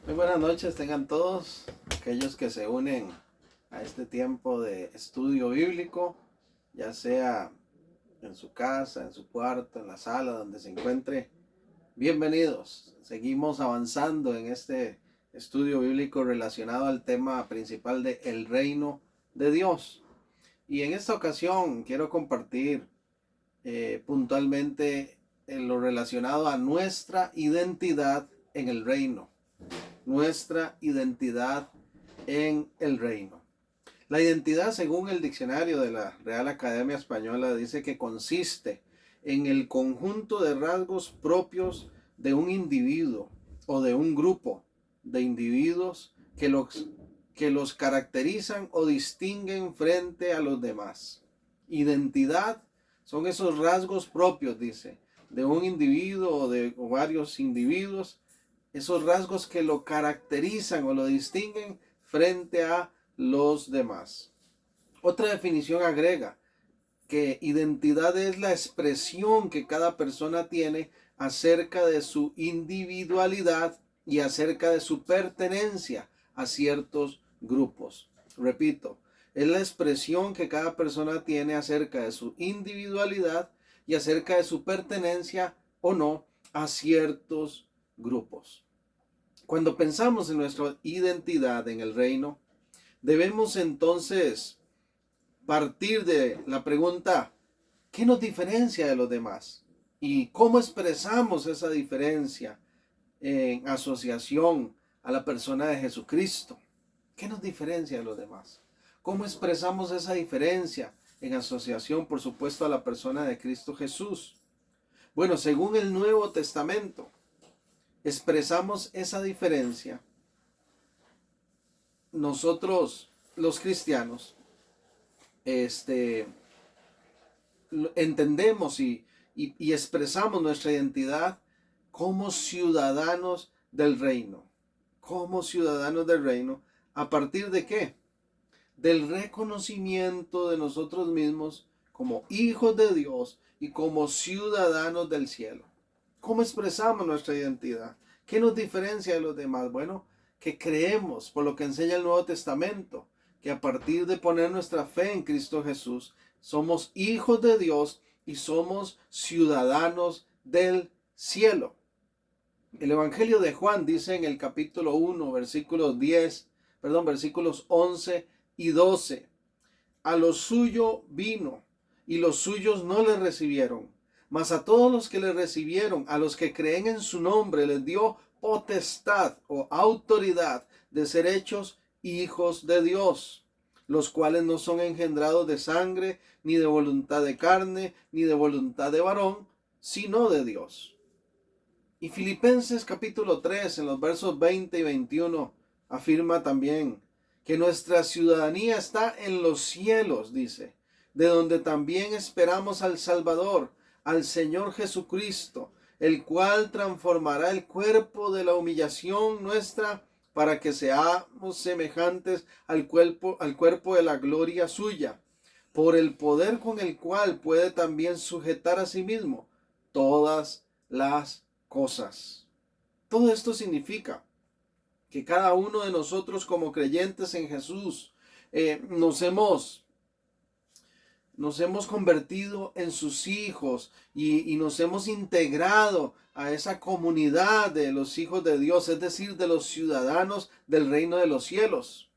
Muy buenas noches, tengan todos aquellos que se unen a este tiempo de estudio bíblico, ya sea en su casa, en su cuarto, en la sala, donde se encuentre. Bienvenidos. Seguimos avanzando en este estudio bíblico relacionado al tema principal de el reino de Dios. Y en esta ocasión quiero compartir puntualmente en lo relacionado a nuestra identidad en el reino. Nuestra identidad en el reino. La identidad, según el diccionario de la Real Academia Española, dice que consiste en el conjunto de rasgos propios de un individuo o de un grupo de individuos que los caracterizan o distinguen frente a los demás. Identidad son esos rasgos propios, dice, de un individuo o varios individuos, esos rasgos que lo caracterizan o lo distinguen frente a los demás. Otra definición agrega que identidad es la expresión que cada persona tiene acerca de su individualidad y acerca de su pertenencia a ciertos grupos. Repito, es la expresión que cada persona tiene acerca de su individualidad y acerca de su pertenencia o no a ciertos grupos. Cuando pensamos en nuestra identidad en el reino, debemos entonces partir de la pregunta, ¿qué nos diferencia de los demás? ¿Y cómo expresamos esa diferencia en asociación a la persona de Jesucristo? ¿Qué nos diferencia de los demás? ¿Cómo expresamos esa diferencia en asociación, por supuesto, a la persona de Cristo Jesús? Bueno, según el Nuevo Testamento, expresamos esa diferencia nosotros los cristianos entendemos y expresamos nuestra identidad como ciudadanos del reino. Como ciudadanos del reino, ¿a partir de qué? Del reconocimiento de nosotros mismos como hijos de Dios y como ciudadanos del cielo. ¿Cómo expresamos nuestra identidad? ¿Qué nos diferencia de los demás? Bueno, que creemos, por lo que enseña el Nuevo Testamento, que a partir de poner nuestra fe en Cristo Jesús, somos hijos de Dios y somos ciudadanos del cielo. El Evangelio de Juan dice en el capítulo 1, versículos 11 y 12, a lo suyo vino y los suyos no le recibieron. Mas a todos los que le recibieron, a los que creen en su nombre, les dio potestad o autoridad de ser hechos hijos de Dios, los cuales no son engendrados de sangre, ni de voluntad de carne, ni de voluntad de varón, sino de Dios. Y Filipenses capítulo 3, en los versos 20 y 21, afirma también que nuestra ciudadanía está en los cielos, dice, de donde también esperamos al Salvador, al Señor Jesucristo, el cual transformará el cuerpo de la humillación nuestra para que seamos semejantes al cuerpo de la gloria suya, por el poder con el cual puede también sujetar a sí mismo todas las cosas. Todo esto significa que cada uno de nosotros como creyentes en Jesús nos hemos convertido en sus hijos y nos hemos integrado a esa comunidad de los hijos de Dios, es decir, de los ciudadanos del reino de los cielos.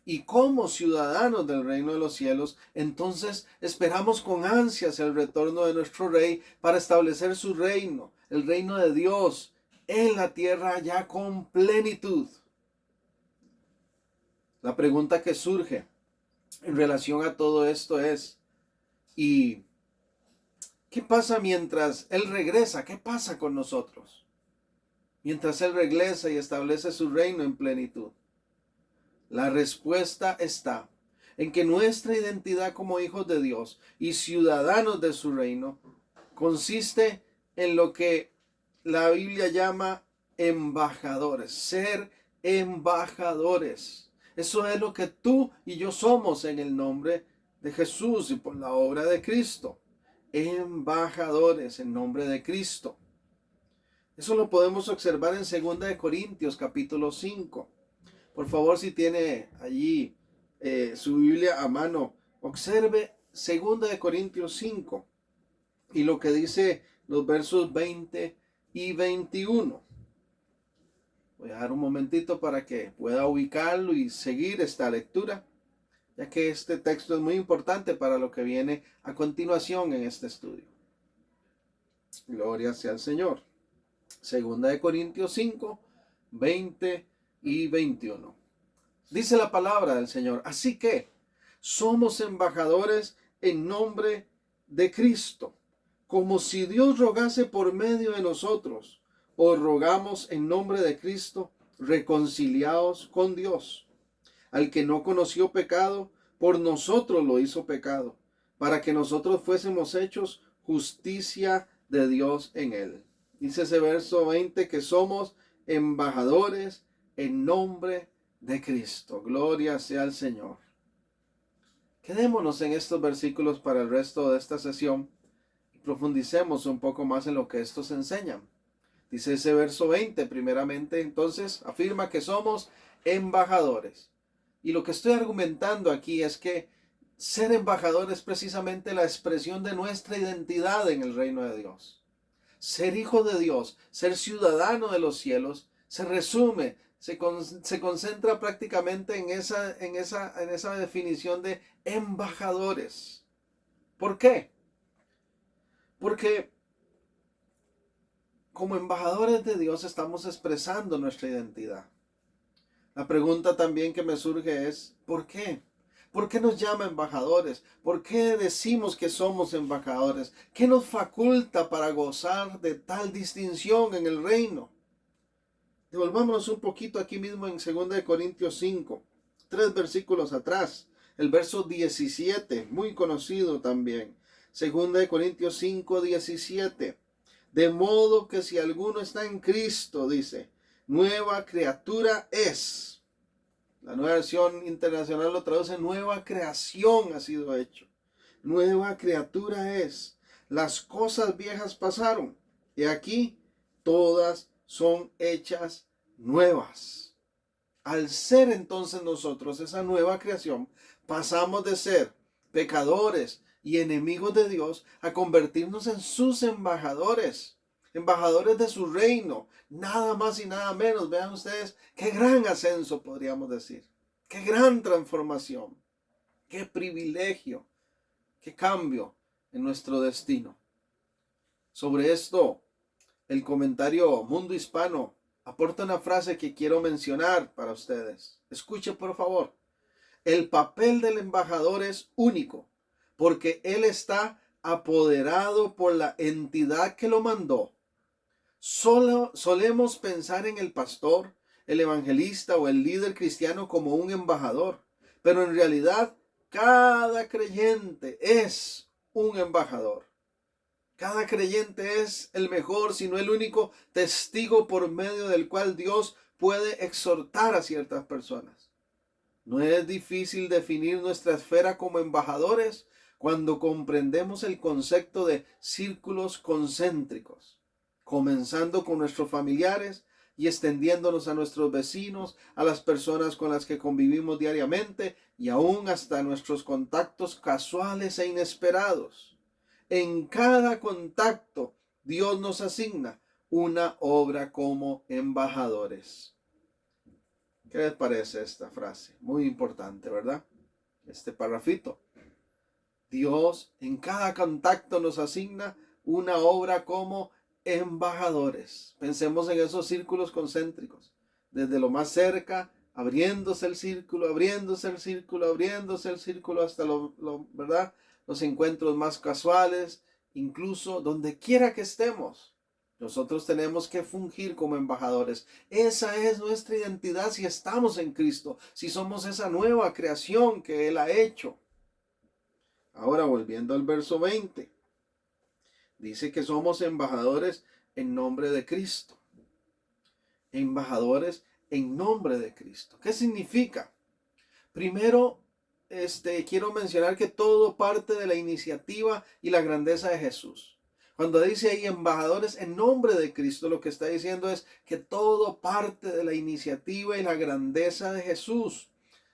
Y como ciudadanos del reino de los cielos, entonces esperamos con ansias el retorno de nuestro Rey para establecer su reino, el reino de Dios, en la tierra ya con plenitud. La pregunta que surge en relación a todo esto es, ¿y qué pasa mientras Él regresa? ¿Qué pasa con nosotros? Mientras Él regresa y establece su reino en plenitud. La respuesta está en que nuestra identidad como hijos de Dios y ciudadanos de su reino consiste en lo que la Biblia llama embajadores, ser embajadores. Eso es lo que tú y yo somos en el nombre de Jesús y por la obra de Cristo. Embajadores en nombre de Cristo. Eso lo podemos observar en 2 capítulo 5. Por favor, si tiene allí su Biblia a mano, observe 2 Corintios 5 y lo que dice los versos 20 y 21. Voy a dar un momentito para que pueda ubicarlo y seguir esta lectura, ya que este texto es muy importante para lo que viene a continuación en este estudio. Gloria sea al Señor. 2 Corintios 5, 20 y 21. Dice la palabra del Señor: así que somos embajadores en nombre de Cristo, como si Dios rogase por medio de nosotros. Os rogamos en nombre de Cristo, reconciliaos con Dios. Al que no conoció pecado, por nosotros lo hizo pecado, para que nosotros fuésemos hechos justicia de Dios en él. Dice ese verso 20 que somos embajadores en nombre de Cristo. Gloria sea al Señor. Quedémonos en estos versículos para el resto de esta sesión y profundicemos un poco más en lo que estos enseñan. Dice ese verso 20, primeramente, entonces, afirma que somos embajadores. Y lo que estoy argumentando aquí es que ser embajador es precisamente la expresión de nuestra identidad en el reino de Dios. Ser hijo de Dios, ser ciudadano de los cielos, se resume, se concentra prácticamente en esa definición de embajadores. ¿Por qué? Porque como embajadores de Dios estamos expresando nuestra identidad. La pregunta también que me surge es, ¿por qué? ¿Por qué nos llama embajadores? ¿Por qué decimos que somos embajadores? ¿Qué nos faculta para gozar de tal distinción en el reino? Devolvámonos un poquito aquí mismo en 2 Corintios 5, 3 versículos atrás, el verso 17, muy conocido también. 2 Corintios 5, 17. De modo que si alguno está en Cristo, dice, nueva criatura es. La nueva versión internacional lo traduce: nueva creación ha sido hecho. Nueva criatura es. Las cosas viejas pasaron, y aquí todas son hechas nuevas. Al ser entonces nosotros esa nueva creación, pasamos de ser pecadores y enemigos de Dios a convertirnos en sus embajadores, embajadores de su reino, nada más y nada menos. Vean ustedes qué gran ascenso, podríamos decir, qué gran transformación, qué privilegio, qué cambio en nuestro destino. Sobre esto, el comentario Mundo Hispano aporta una frase que quiero mencionar para ustedes. Escuche por favor. El papel del embajador es único, porque él está apoderado por la entidad que lo mandó. Solemos pensar en el pastor, el evangelista o el líder cristiano como un embajador, pero en realidad cada creyente es un embajador. Cada creyente es el mejor, si no el único testigo por medio del cual Dios puede exhortar a ciertas personas. No es difícil definir nuestra esfera como embajadores cuando comprendemos el concepto de círculos concéntricos, comenzando con nuestros familiares y extendiéndonos a nuestros vecinos, a las personas con las que convivimos diariamente y aún hasta nuestros contactos casuales e inesperados. En cada contacto, Dios nos asigna una obra como embajadores. ¿Qué les parece esta frase? Muy importante, ¿verdad? Este parrafito. Dios en cada contacto nos asigna una obra como embajadores. Pensemos en esos círculos concéntricos. Desde lo más cerca, abriéndose el círculo, abriéndose el círculo, abriéndose el círculo hasta ¿verdad? Los encuentros más casuales, incluso donde quiera que estemos. Nosotros tenemos que fungir como embajadores. Esa es nuestra identidad si estamos en Cristo, si somos esa nueva creación que Él ha hecho. Ahora, volviendo al verso 20, dice que somos embajadores en nombre de Cristo. Embajadores en nombre de Cristo. ¿Qué significa? Primero, quiero mencionar que todo parte de la iniciativa y la grandeza de Jesús. Cuando dice ahí embajadores en nombre de Cristo, lo que está diciendo es que todo parte de la iniciativa y la grandeza de Jesús.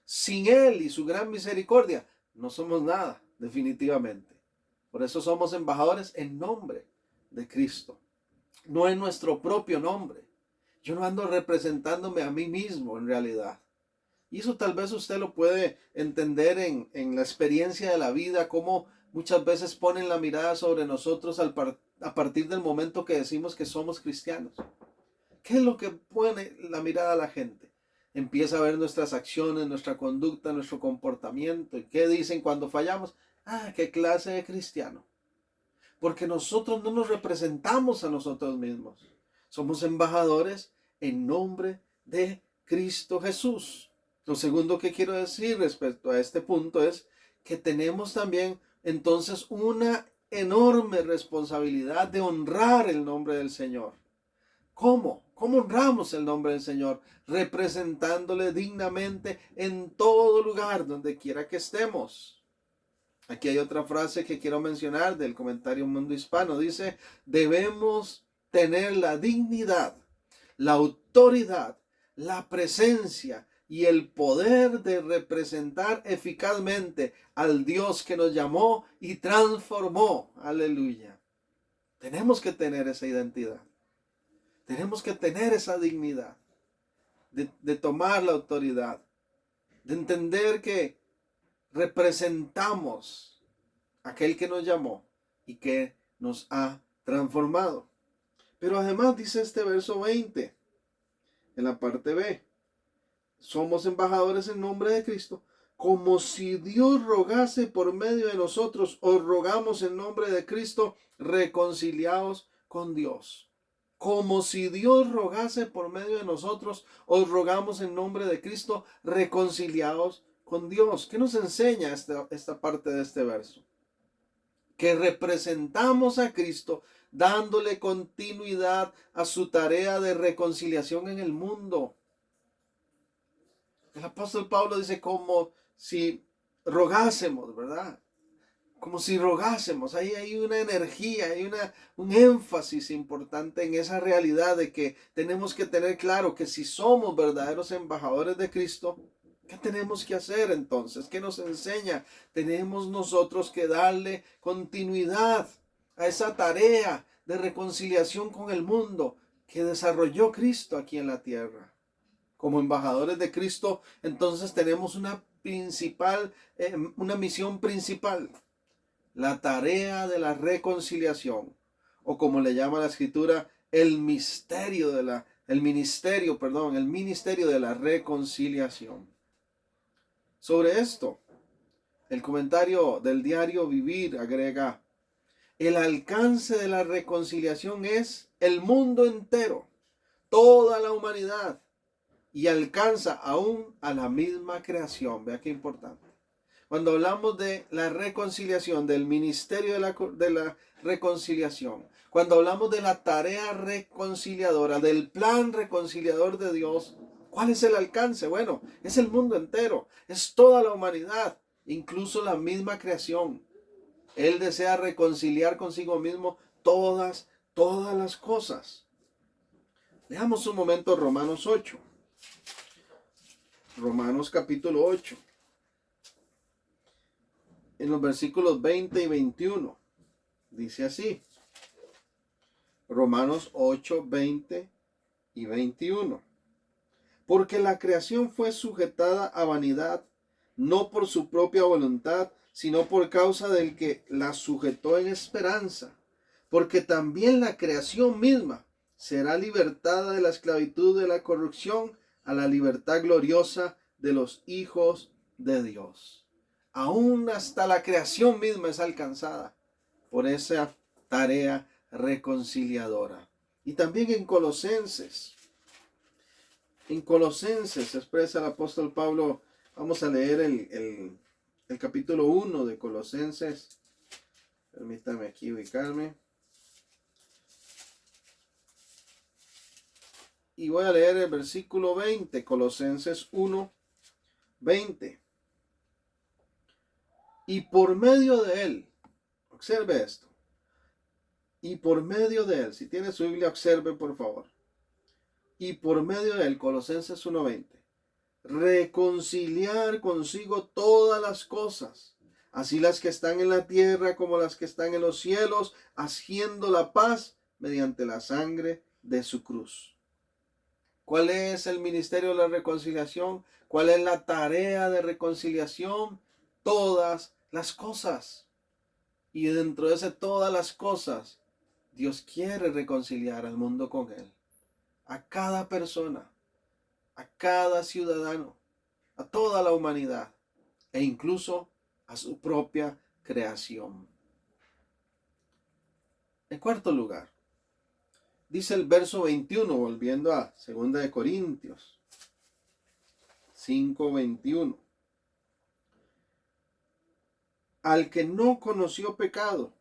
Sin Él y su gran misericordia, no somos nada, definitivamente. Por eso somos embajadores en nombre de Cristo, no en nuestro propio nombre. Yo no ando representándome a mí mismo en realidad. Y eso tal vez usted lo puede entender en la experiencia de la vida, cómo muchas veces ponen la mirada sobre nosotros a partir del momento que decimos que somos cristianos. ¿Qué es lo que pone la mirada a la gente? Empieza a ver nuestras acciones, nuestra conducta, nuestro comportamiento. ¿Y qué dicen cuando fallamos? Ah, qué clase de cristiano. Porque nosotros no nos representamos a nosotros mismos. Somos embajadores en nombre de Cristo Jesús. Lo segundo que quiero decir respecto a este punto es que tenemos también entonces una enorme responsabilidad de honrar el nombre del Señor. ¿Cómo? ¿Cómo honramos el nombre del Señor? Representándole dignamente en todo lugar, donde quiera que estemos. Aquí hay otra frase que quiero mencionar del comentario Mundo Hispano. Dice, debemos tener la dignidad, la autoridad, la presencia y el poder de representar eficazmente al Dios que nos llamó y transformó. Aleluya. Tenemos que tener esa identidad. Tenemos que tener esa dignidad de tomar la autoridad, de entender que representamos a aquel que nos llamó y que nos ha transformado. Pero además dice este verso 20, en la parte B, somos embajadores en nombre de Cristo, como si Dios rogase por medio de nosotros, os rogamos en nombre de Cristo, reconciliados con Dios. Como si Dios rogase por medio de nosotros, os rogamos en nombre de Cristo, reconciliados con Dios. ¿Qué nos enseña esta parte de este verso? Que representamos a Cristo dándole continuidad a su tarea de reconciliación en el mundo. El apóstol Pablo dice como si rogásemos, ¿verdad? Como si rogásemos. Ahí hay una energía, hay un énfasis importante en esa realidad de que tenemos que tener claro que si somos verdaderos embajadores de Cristo, ¿qué tenemos que hacer entonces? ¿Qué nos enseña? Tenemos nosotros que darle continuidad a esa tarea de reconciliación con el mundo que desarrolló Cristo aquí en la tierra. Como embajadores de Cristo, entonces tenemos una misión principal, la tarea de la reconciliación, o como le llama la Escritura, el ministerio de la reconciliación. Sobre esto, el comentario del diario Vivir agrega, el alcance de la reconciliación es el mundo entero, toda la humanidad, y alcanza aún a la misma creación. Vea qué importante. Cuando hablamos de la reconciliación, del ministerio de la reconciliación, cuando hablamos de la tarea reconciliadora, del plan reconciliador de Dios, ¿cuál es el alcance? Bueno, es el mundo entero, es toda la humanidad, incluso la misma creación. Él desea reconciliar consigo mismo todas las cosas. Leamos un momento Romanos 8. Romanos capítulo 8. En los versículos 20 y 21. Dice así. Romanos 8, 20 y 21. Porque la creación fue sujetada a vanidad, no por su propia voluntad, sino por causa del que la sujetó en esperanza. Porque también la creación misma será libertada de la esclavitud de la corrupción a la libertad gloriosa de los hijos de Dios. Aún hasta la creación misma es alcanzada por esa tarea reconciliadora. Y también en Colosenses expresa el apóstol Pablo, vamos a leer el capítulo 1 de Colosenses. Permítame aquí ubicarme. Y voy a leer el versículo 20, Colosenses 1, 20. Y por medio de él, observe esto, Y por medio de él, si tiene su Biblia, observe por favor. Y por medio de él, Colosenses 1:20, reconciliar consigo todas las cosas, así las que están en la tierra como las que están en los cielos, haciendo la paz mediante la sangre de su cruz. ¿Cuál es el ministerio de la reconciliación? ¿Cuál es la tarea de reconciliación? Todas las cosas. Y dentro de ese todas las cosas, Dios quiere reconciliar al mundo con Él. A cada persona, a cada ciudadano, a toda la humanidad e incluso a su propia creación. En cuarto lugar, dice el verso 21, volviendo a 2 de Corintios 5:21. Al que no conoció pecado,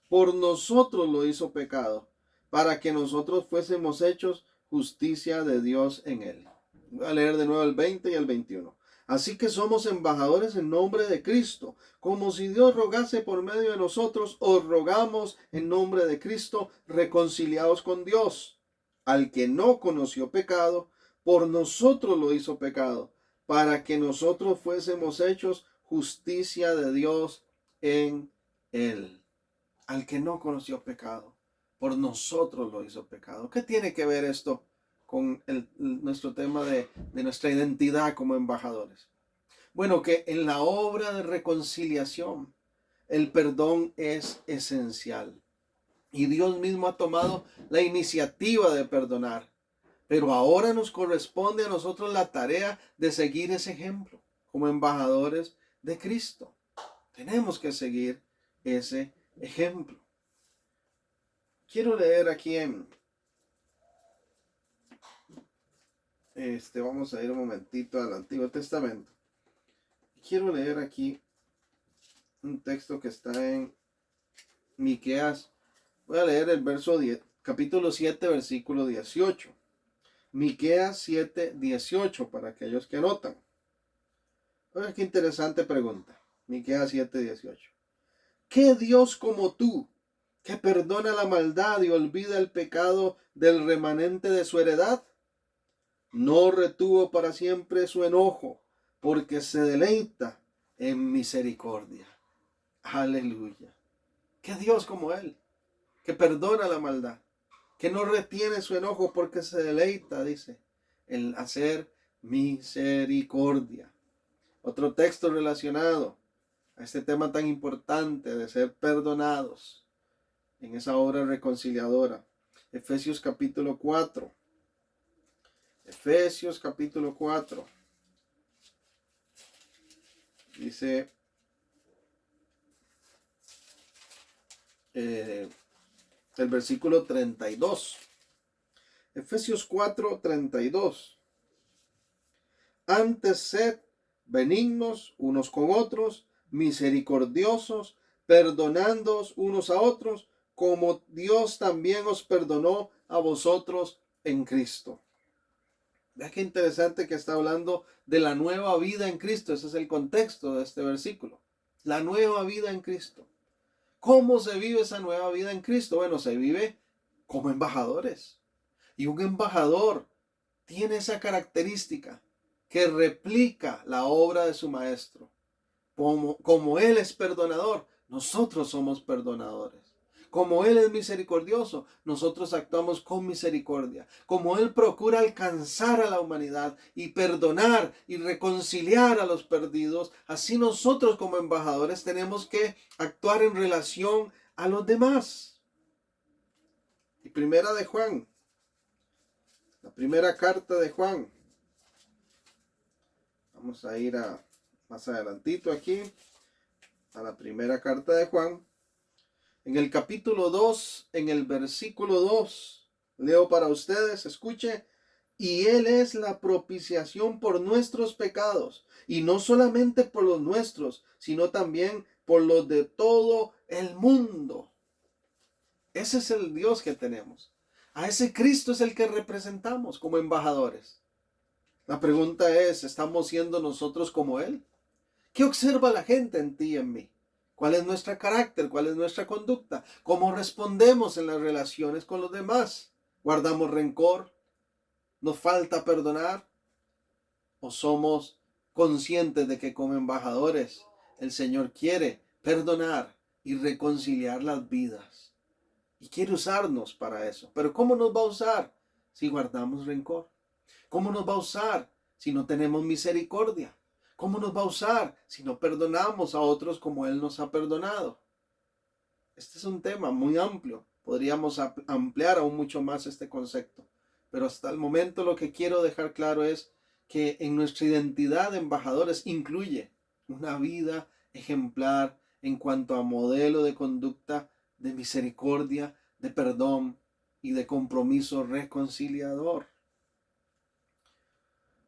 por nosotros lo hizo pecado, para que nosotros fuésemos hechos justicia de Dios en él. Voy a leer de nuevo el 20 y el 21. Así que somos embajadores en nombre de Cristo, como si Dios rogase por medio de nosotros, os rogamos en nombre de Cristo, reconciliados con Dios. Al que no conoció pecado, por nosotros lo hizo pecado, para que nosotros fuésemos hechos justicia de Dios en él. Al que no conoció pecado, por nosotros lo hizo pecado. ¿Qué tiene que ver esto con nuestro tema de nuestra identidad como embajadores? Bueno, que en la obra de reconciliación el perdón es esencial. Y Dios mismo ha tomado la iniciativa de perdonar. Pero ahora nos corresponde a nosotros la tarea de seguir ese ejemplo como embajadores de Cristo. Tenemos que seguir ese ejemplo. Quiero leer aquí vamos a ir un momentito al Antiguo Testamento. Quiero leer aquí un texto que está en Miqueas. Voy a leer el verso 10, capítulo 7, versículo 18. Miqueas 7:18, para aquellos que anotan. Oiga, qué interesante pregunta. Miqueas 7:18. ¿Qué Dios como tú, que perdona la maldad y olvida el pecado del remanente de su heredad? No retuvo para siempre su enojo, porque se deleita en misericordia. Aleluya. ¿Qué Dios como Él, que perdona la maldad, que no retiene su enojo porque se deleita, dice, en hacer misericordia? Otro texto relacionado a este tema tan importante de ser perdonados en esa obra reconciliadora. Efesios capítulo 4. Efesios capítulo 4. Dice el versículo 32. Efesios 4:32. Antes sed benignos unos con otros, misericordiosos, perdonándoos unos a otros, como Dios también os perdonó a vosotros en Cristo. Vea qué interesante que está hablando de la nueva vida en Cristo. Ese es el contexto de este versículo. La nueva vida en Cristo. ¿Cómo se vive esa nueva vida en Cristo? Bueno, se vive como embajadores. Y un embajador tiene esa característica que replica la obra de su maestro. Como Él es perdonador, nosotros somos perdonadores. Como Él es misericordioso, nosotros actuamos con misericordia. Como Él procura alcanzar a la humanidad y perdonar y reconciliar a los perdidos, así nosotros como embajadores tenemos que actuar en relación a los demás. Y primera de Juan, la primera carta de Juan. Vamos a ir más adelantito aquí, a la primera carta de Juan. En el capítulo 2, en el versículo 2, leo para ustedes, escuche. Y Él es la propiciación por nuestros pecados, y no solamente por los nuestros, sino también por los de todo el mundo. Ese es el Dios que tenemos. A ese Cristo es el que representamos como embajadores. La pregunta es, ¿estamos siendo nosotros como Él? ¿Qué observa la gente en ti y en mí? ¿Cuál es nuestro carácter? ¿Cuál es nuestra conducta? ¿Cómo respondemos en las relaciones con los demás? ¿Guardamos rencor? ¿Nos falta perdonar? ¿O somos conscientes de que como embajadores el Señor quiere perdonar y reconciliar las vidas? Y quiere usarnos para eso. Pero ¿cómo nos va a usar si guardamos rencor? ¿Cómo nos va a usar si no tenemos misericordia? ¿Cómo nos va a usar si no perdonamos a otros como Él nos ha perdonado? Este es un tema muy amplio. Podríamos ampliar aún mucho más este concepto. Pero hasta el momento lo que quiero dejar claro es que en nuestra identidad de embajadores incluye una vida ejemplar en cuanto a modelo de conducta, de misericordia, de perdón y de compromiso reconciliador.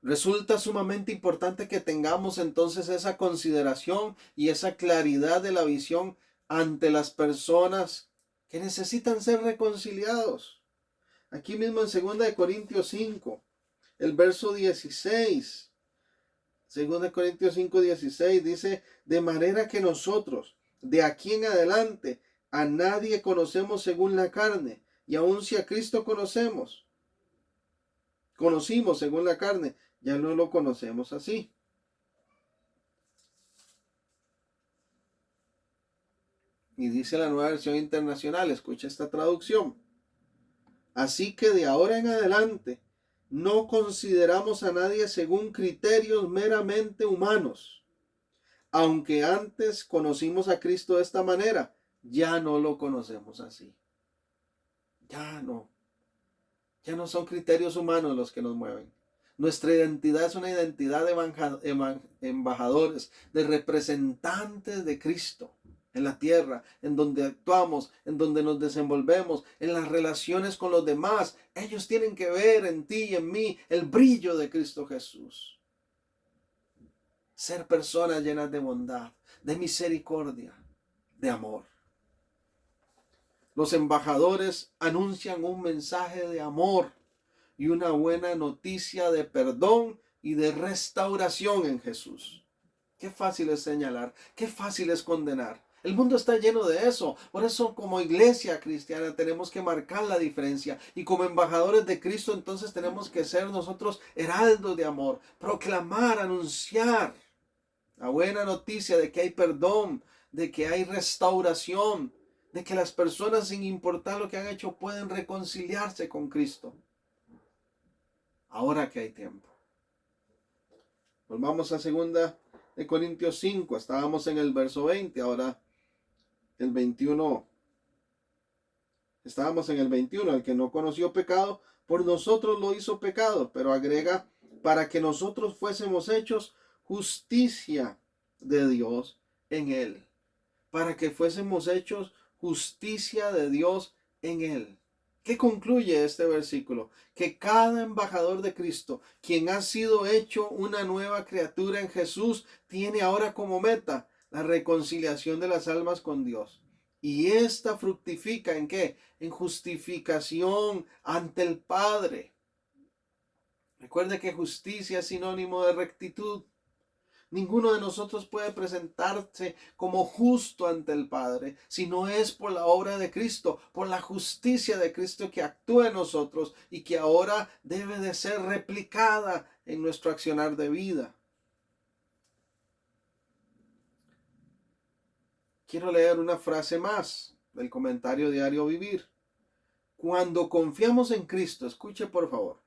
Resulta sumamente importante que tengamos entonces esa consideración y esa claridad de la visión ante las personas que necesitan ser reconciliados. Aquí mismo en 2 Corintios 5, el verso 16. 2 Corintios 5, 16 dice, de manera que nosotros, de aquí en adelante, a nadie conocemos según la carne, y aun si a Cristo conocimos según la carne, ya no lo conocemos así. Y dice la Nueva Versión Internacional, escucha esta traducción. Así que de ahora en adelante no consideramos a nadie según criterios meramente humanos. Aunque antes conocimos a Cristo de esta manera, ya no lo conocemos así. Ya no. Ya no son criterios humanos los que nos mueven. Nuestra identidad es una identidad de embajadores, de representantes de Cristo en la tierra, en donde actuamos, en donde nos desenvolvemos, en las relaciones con los demás. Ellos tienen que ver en ti y en mí el brillo de Cristo Jesús. Ser personas llenas de bondad, de misericordia, de amor. Los embajadores anuncian un mensaje de amor y una buena noticia de perdón y de restauración en Jesús. Qué fácil es señalar, qué fácil es condenar. El mundo está lleno de eso. Por eso como iglesia cristiana tenemos que marcar la diferencia. Y como embajadores de Cristo entonces tenemos que ser nosotros heraldos de amor. Proclamar, anunciar la buena noticia de que hay perdón, de que hay restauración, de que las personas sin importar lo que han hecho pueden reconciliarse con Cristo. Ahora que hay tiempo. Volvamos a 2 Corintios 5. Estábamos en el verso 20. Ahora el 21. Estábamos en el 21. El que no conoció pecado, por nosotros lo hizo pecado. Pero agrega, para que nosotros fuésemos hechos justicia de Dios en él. Para que fuésemos hechos justicia de Dios en él. ¿Qué concluye este versículo? Que cada embajador de Cristo, quien ha sido hecho una nueva criatura en Jesús, tiene ahora como meta la reconciliación de las almas con Dios. Y esta fructifica ¿en qué? En justificación ante el Padre. Recuerde que justicia es sinónimo de rectitud. Ninguno de nosotros puede presentarse como justo ante el Padre, si no es por la obra de Cristo, por la justicia de Cristo que actúa en nosotros y que ahora debe de ser replicada en nuestro accionar de vida. Quiero leer una frase más del comentario diario Vivir. Cuando confiamos en Cristo, escuche por favor,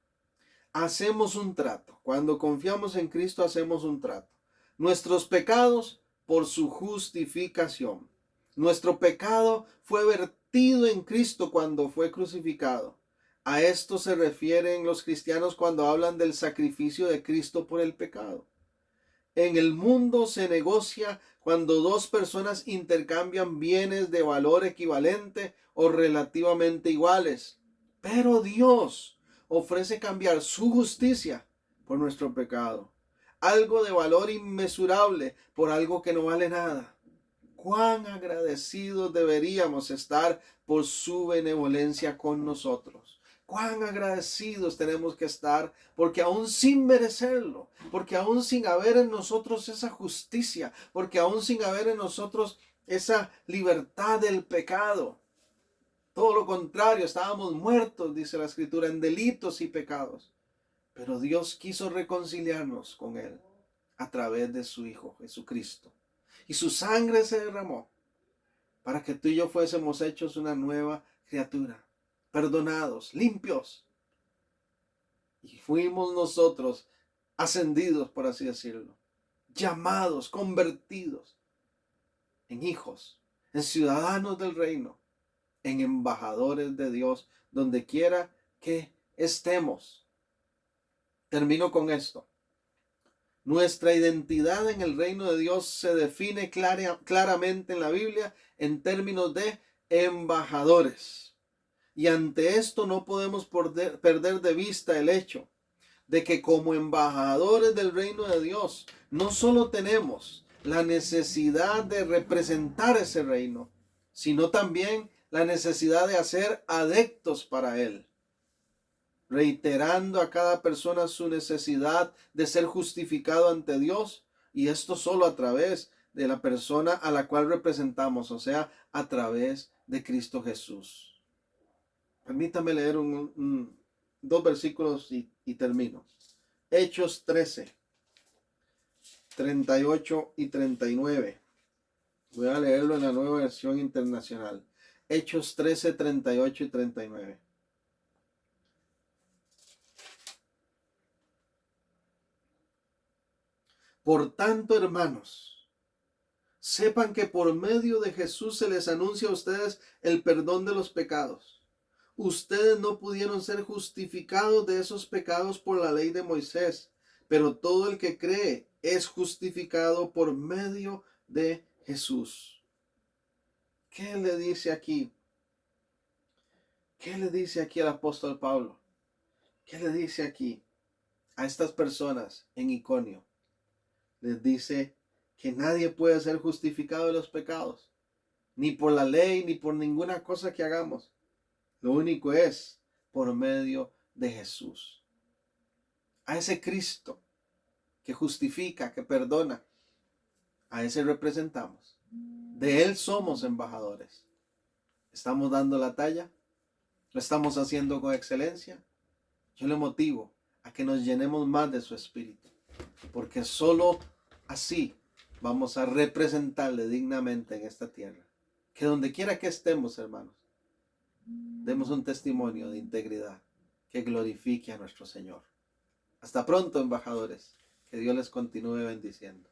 hacemos un trato. Cuando confiamos en Cristo hacemos un trato. Nuestros pecados por su justificación. Nuestro pecado fue vertido en Cristo cuando fue crucificado. A esto se refieren los cristianos cuando hablan del sacrificio de Cristo por el pecado. En el mundo se negocia cuando dos personas intercambian bienes de valor equivalente o relativamente iguales. Pero Dios ofrece cambiar su justicia por nuestro pecado. Algo de valor inmesurable por algo que no vale nada. Cuán agradecidos deberíamos estar por su benevolencia con nosotros. Cuán agradecidos tenemos que estar porque aún sin merecerlo, porque aún sin haber en nosotros esa justicia, porque aún sin haber en nosotros esa libertad del pecado. Todo lo contrario, estábamos muertos, dice la Escritura, en delitos y pecados. Pero Dios quiso reconciliarnos con Él a través de su Hijo Jesucristo. Y su sangre se derramó para que tú y yo fuésemos hechos una nueva criatura, perdonados, limpios. Y fuimos nosotros ascendidos, por así decirlo, llamados, convertidos en hijos, en ciudadanos del reino, en embajadores de Dios, donde quiera que estemos. Termino con esto. Nuestra identidad en el reino de Dios se define claramente en la Biblia en términos de embajadores. Y ante esto no podemos perder de vista el hecho de que como embajadores del reino de Dios, no solo tenemos la necesidad de representar ese reino, sino también la necesidad de hacer adeptos para él, reiterando a cada persona su necesidad de ser justificado ante Dios, y esto solo a través de la persona a la cual representamos, o sea, a través de Cristo Jesús. Permítame leer dos versículos y termino. Hechos 13, 38 y 39. Voy a leerlo en la Nueva Versión Internacional. Hechos 13, 38 y 39. Por tanto, hermanos, sepan que por medio de Jesús se les anuncia a ustedes el perdón de los pecados. Ustedes no pudieron ser justificados de esos pecados por la ley de Moisés, pero todo el que cree es justificado por medio de Jesús. ¿Qué le dice aquí? ¿Qué le dice aquí al apóstol Pablo? ¿Qué le dice aquí a estas personas en Iconio? Les dice que nadie puede ser justificado de los pecados, ni por la ley, ni por ninguna cosa que hagamos. Lo único es por medio de Jesús. A ese Cristo que justifica, que perdona, a ese representamos. De Él somos embajadores. ¿Estamos dando la talla? ¿Lo estamos haciendo con excelencia? Yo le motivo a que nos llenemos más de su Espíritu, porque solo así vamos a representarle dignamente en esta tierra. Que donde quiera que estemos, hermanos, demos un testimonio de integridad que glorifique a nuestro Señor. Hasta pronto, embajadores. Que Dios les continúe bendiciendo.